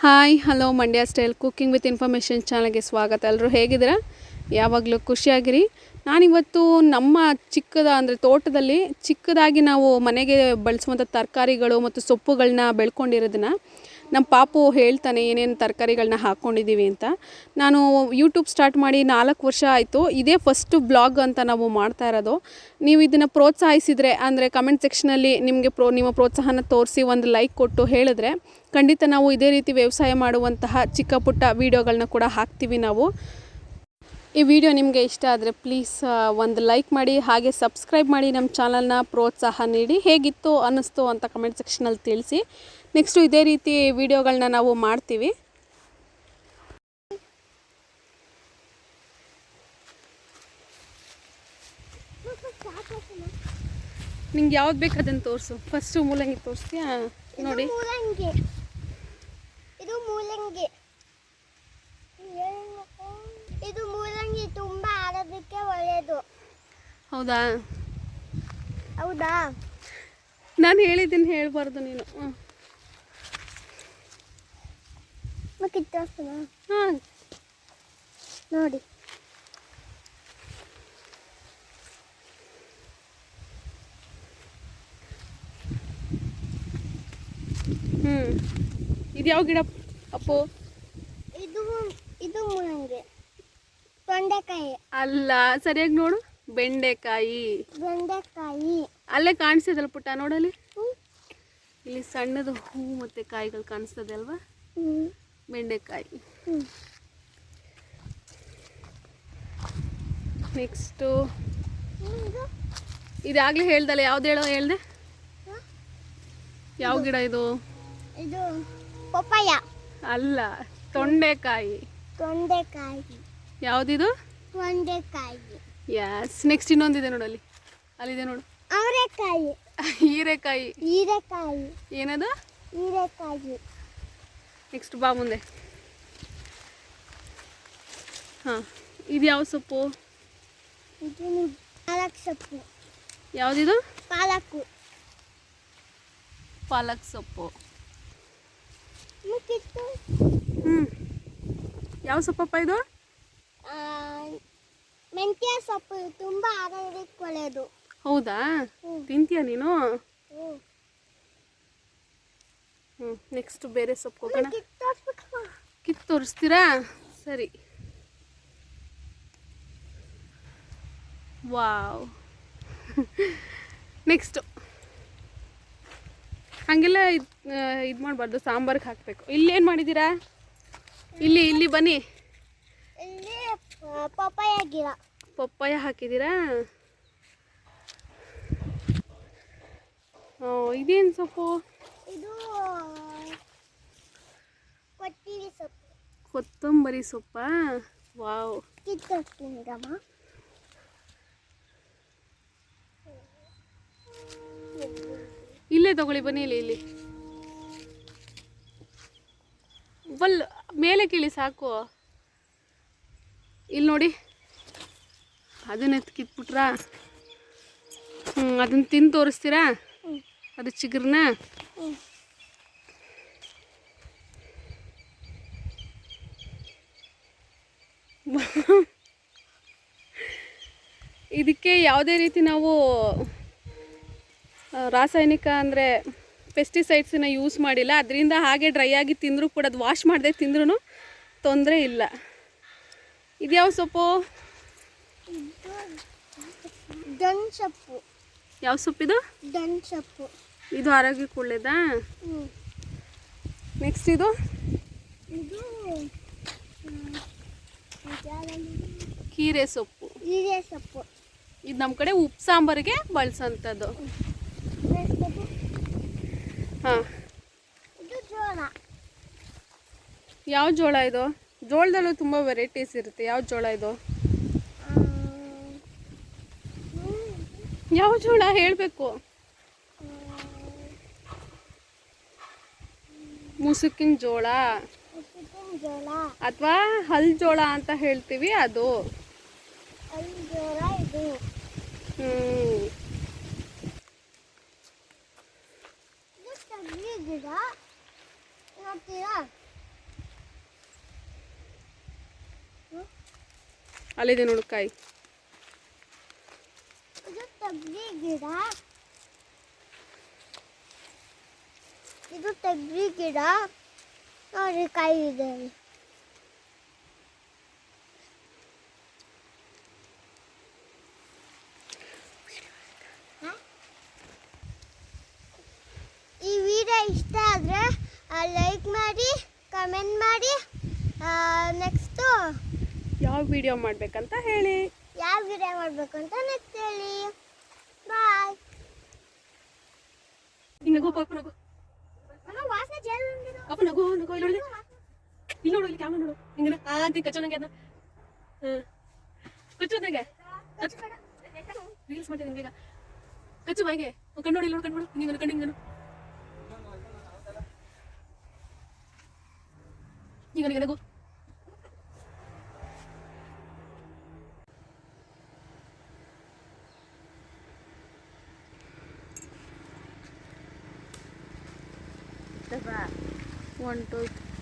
Hi hello Mandya style cooking with information ಚಾನಲ್ಗೆ ಸ್ವಾಗತ. ಎಲ್ಲರೂ ಹೇಗಿದ್ದೀರಾ? ಯಾವಾಗಲೂ ಖುಷಿಯಾಗಿರಿ. ನಾನಿವತ್ತು ನಮ್ಮ ಅಂದರೆ ತೋಟದಲ್ಲಿ ಚಿಕ್ಕದಾಗಿ ನಾವು ಮನೆಗೆ ಬಳಸುವಂಥ ತರಕಾರಿಗಳು ಮತ್ತು ಸೊಪ್ಪುಗಳನ್ನ ಬೆಳ್ಕೊಂಡಿರೋದನ್ನು ನಮ್ಮ ಪಾಪು ಹೇಳ್ತಾನೆ ಏನೇನು ತರಕಾರಿಗಳನ್ನ ಹಾಕ್ಕೊಂಡಿದ್ದೀವಿ ಅಂತ. ನಾನು ಯೂಟ್ಯೂಬ್ ಸ್ಟಾರ್ಟ್ ಮಾಡಿ 4 ವರ್ಷ ಆಯಿತು. ಇದೇ ಫಸ್ಟು ಬ್ಲಾಗ್ ಅಂತ ನಾವು ಮಾಡ್ತಾ ಇರೋದು. ನೀವು ಇದನ್ನು ಪ್ರೋತ್ಸಾಹಿಸಿದರೆ ಅಂದರೆ ಕಮೆಂಟ್ ಸೆಕ್ಷನಲ್ಲಿ ನಿಮಗೆ ನಿಮ್ಮ ಪ್ರೋತ್ಸಾಹನ ತೋರಿಸಿ ಒಂದು ಲೈಕ್ ಕೊಟ್ಟು ಹೇಳಿದ್ರೆ ಖಂಡಿತ ನಾವು ಇದೇ ರೀತಿ ವ್ಯವಸಾಯ ಮಾಡುವಂತಹ ಚಿಕ್ಕ ಪುಟ್ಟ ವೀಡಿಯೋಗಳನ್ನ ಕೂಡ ಹಾಕ್ತೀವಿ ನಾವು. ಈ ವಿಡಿಯೋ ನಿಮಗೆ ಇಷ್ಟ ಆದರೆ ಪ್ಲೀಸ್ ಒಂದು ಲೈಕ್ ಮಾಡಿ, ಹಾಗೆ ಸಬ್ಸ್ಕ್ರೈಬ್ ಮಾಡಿ, ನಮ್ಮ ಚಾನಲ್ನ ಪ್ರೋತ್ಸಾಹ ನೀಡಿ. ಹೇಗಿತ್ತು ಅನ್ನಿಸ್ತು ಅಂತ ಕಮೆಂಟ್ ಸೆಕ್ಷನಲ್ಲಿ ತಿಳಿಸಿ. ನೆಕ್ಸ್ಟು ಇದೇ ರೀತಿ ವಿಡಿಯೋಗಳನ್ನ ನಾವು ಮಾಡ್ತೀವಿ. ನಿಂಗೆ ಯಾವ್ದು ಬೇಕು ಅದನ್ನು ತೋರಿಸು. ಫಸ್ಟು ಮೂಲಂಗಿ ತೋರಿಸ್ತೀಯಾ? ನೋಡಿ, ಇದು ಮೂಲಂಗಿ. ಇದು ಮೂಲಂಗಿ ತುಂಬಾ ಆರೋಗ್ಯಕ್ಕೆ ಒಳ್ಳೆಯದು. ಹೌದಾ? ಹೌದಾ? ನಾನು ಹೇಳಿದ್ದೀನಿ, ಹೇಳ್ಬಾರ್ದು ನೀನು. ಹಾಂ, ನೋಡಿ. ಇದು ಯಾವ ಗಿಡ ಅಪ್ಪು? ಇದು ಮೂಲಂಗಿ. ತೊಂಡೆಕಾಯಿ ಅಲ್ಲ, ಸರಿಯಾಗಿ ನೋಡು. ಬೆಂಡೆಕಾಯಿ. ಬೆಂಡೆಕಾಯಿ ಅಲ್ಲೇ ಕಾಣಿಸ್ತದಲ್ಲ ಪುಟ್ಟ, ನೋಡಲ್ಲಿ. ಇಲ್ಲಿ ಸಣ್ಣದು ಹೂ ಮತ್ತು ಕಾಯಿಗಳು ಕಾಣಿಸ್ತದೆ ಅಲ್ವಾ? ಬೆಂಡೆಕಾಯಿ. ನೆಕ್ಸ್ಟು ಇದಾಗಲೇ ಹೇಳ್ದಲ್ಲ, ಯಾವ್ದು ಹೇಳ್ದೆ? ಯಾವ ಗಿಡ ಇದು? ಇದು ಪಪ್ಪಾಯ. ಅಲ್ಲ, ತೊಂಡೆಕಾಯಿ. ತೊಂಡೆಕಾಯಿ. ಯಾವುದಿದು? ತೊಂಡೆಕಾಯಿ. ಯಸ್. ನೆಕ್ಸ್ಟ್ ಇನ್ನೊಂದಿದೆ ನೋಡಲ್ಲಿ, ಅಲ್ಲಿದೆ ನೋಡು. ಅವರೆಕಾಯಿ. ಹೀರೆಕಾಯಿ. ಹೀರೆಕಾಯಿ. ಏನದು? ಹೀರೆಕಾಯಿ. ನೆಕ್ಸ್ಟ್ ಬಾ ಮುಂದೆ. ಹಾಂ, ಇದು ಯಾವ ಸೊಪ್ಪು? ಇದು ಪಾಲಕ್ ಸೊಪ್ಪು. ಯಾವುದಿದು? ಪಾಲಕ್ಕು. ಪಾಲಕ್ ಸೊಪ್ಪು. ಯಾವ ಸೊಪ್ಪಪ್ಪ ಇದು? ಮೆಂತ್ಯ ಸೊಪ್ಪು. ತುಂಬಾ ಆರೋಗ್ಯಕ್ಕೆ ಒಳ್ಳೆಯದು. ಹೌದಾ? ತಿಂತೀಯ ನೀನು? ನೆಕ್ಸ್ಟ್ ಬೇರೆ ಸೊಪ್ಪು ಹೋಗೋಣ. ಕಿತ್ತು ತೋರಿಸ್ತೀರಾ? ಸರಿ. ವಾವ್. ನೆಕ್ಸ್ಟು ಹಾಗೆಲ್ಲ ಇದು ಮಾಡಬಾರ್ದು, ಸಾಂಬಾರಿಗೆ ಹಾಕಬೇಕು. ಇಲ್ಲೇನು ಮಾಡಿದ್ದೀರಾ? ಇಲ್ಲಿ ಬನ್ನಿ. ಇಲ್ಲಿ ಪಪ್ಪಾಯ ಗಿಡ. ಪಪ್ಪಾಯ ಹಾಕಿದ್ದೀರಾ? ಇದೇನು ಸೊಪ್ಪು? ಇದು ಕೊತ್ತಂಬರಿ ಸೊಪ್ಪು. ಕೊತ್ತಂಬರಿ ಸೊಪ್ಪಾ? ವಾವ್. ಕಿತ್ತೋಗ್ತೀನಿಗಮ್ಮ. ಇಲ್ಲೇ ತಗೊಳ್ಳಿ, ಬನ್ನಿ. ಇಲ್ಲಿ ಮೇಲೆ ಕೀಳಿ ಸಾಕು. ಇಲ್ಲಿ ನೋಡಿ, ಅದನ್ನ ಕಿತ್ಬಿಟ್ರಾ? ಅದನ್ನ ತಿಂದು ತೋರಿಸ್ತೀರಾ? ಅದು ಚಿಗುರನ್ನ. ಇದಕ್ಕೆ ಯಾವುದೇ ರೀತಿ ನಾವು ರಾಸಾಯನಿಕ ಅಂದರೆ ಪೆಸ್ಟಿಸೈಡ್ಸನ್ನ ಯೂಸ್ ಮಾಡಿಲ್ಲ. ಅದರಿಂದ ಹಾಗೆ ಡ್ರೈ ಆಗಿ ತಿಂದರೂ ಕೂಡ, ಅದು ವಾಶ್ ಮಾಡದೆ ತಿಂದ್ರೂ ತೊಂದರೆ ಇಲ್ಲ. ಇದು ಯಾವ ಸೊಪ್ಪು? ದನ್ ಸೊಪ್ಪು. ಯಾವ ಸೊಪ್ಪಿದು? ದನ್ ಸೊಪ್ಪು. ಇದು ಆರೋಗ್ಯಕ್ಕೆ ಒಳ್ಳೇದಾ? ನೆಕ್ಸ್ಟ್ ಇದು ಕೀರೆ ಸೊಪ್ಪು. ಹೀರೆ ಸೊಪ್ಪು. ಇದು ನಮ್ಮ ಕಡೆ ಉಪ್ಪು ಸಾಂಬಾರಿಗೆ ಬಳಸೋಂಥದ್ದು. ಹಾಂ. ಇದು ಜೋಳ. ಯಾವ ಜೋಳ ಇದು? ಜೋಳದಲ್ಲೂ ತುಂಬ ವೆರೈಟೀಸ್ ಇರುತ್ತೆ. ಯಾವ ಜೋಳ ಇದು? ಯಾವ ಜೋಳ ಹೇಳಬೇಕು? ಮುಸುಕಿನ ಜೋಳ ಅಥವಾ ಹಲ್ ಜೋಳ ಅಂತ ಹೇಳ್ತೀವಿ, ಅದು. ಗಿಡ ನೋಡ್ತೀರಾ? ಅಲ್ಲಿದೆ ನೋಡು ಕಾಯಿ. ಇದು ತಗ್ರಿ ಗಿಡ. ಇದು ತಗ್ರಿ ಗಿಡ. ನೋಡಿ ಕಾಯಿ ಇದೆ. ಈ ವಿಡಿಯೋ ಇಷ್ಟ ಆದರೆ ಲೈಕ್ ಮಾಡಿ, ಕಮೆಂಟ್ ಮಾಡಿ. ನೆಕ್ಸ್ಟು ಯಾವ ವಿಡಿಯೋ ಮಾಡಬೇಕಂತ ಹೇಳಿ. ಯಾವ ವಿಡಿಯೋ ಮಾಡಬೇಕು ಅಂತ ನೆಕ್ಸ್ಟ್ ಹೇಳಿ. ಬಾಯ್. ಹಿಂಗೆ ನಗು ಪಾಪ ನಗು. ಅಮ್ಮ ವಾಸನೆ ಜೇನು ಬಂದಿದೆ. ಪಾಪ ನಗು ನಗು. ಇಲ್ಲಿ ನೋಡಿ, ಇಲ್ಲಿ ನೋಡು, ಇಲ್ಲಿ ಕ್ಯಾಮ್ರಾ ನೋಡು. ಹಿಂಗೆ ಅಂತ ಕಚ್ಚೋ ನಂಗೆ ಅದನ್ನ. ಕಚ್ಚು ನನಗೆ. ರೀಲ್ಸ್ ಮಾಡ್ತೀನಿ ಬೇಗ. ಕಚ್ಚು ಬಾಯಿಗೆ. ಕಣ್ಣು ನೋಡಿ, ಇಲ್ಲಿ ನೋಡು, ಕಣ್ಣು ನೋಡು. ಹಿಂಗೆ ಕಣ್ಣು ಹಿಂಗೆ ಈಗ ನಗು. ಹೊಂಟೋಯ್ತು.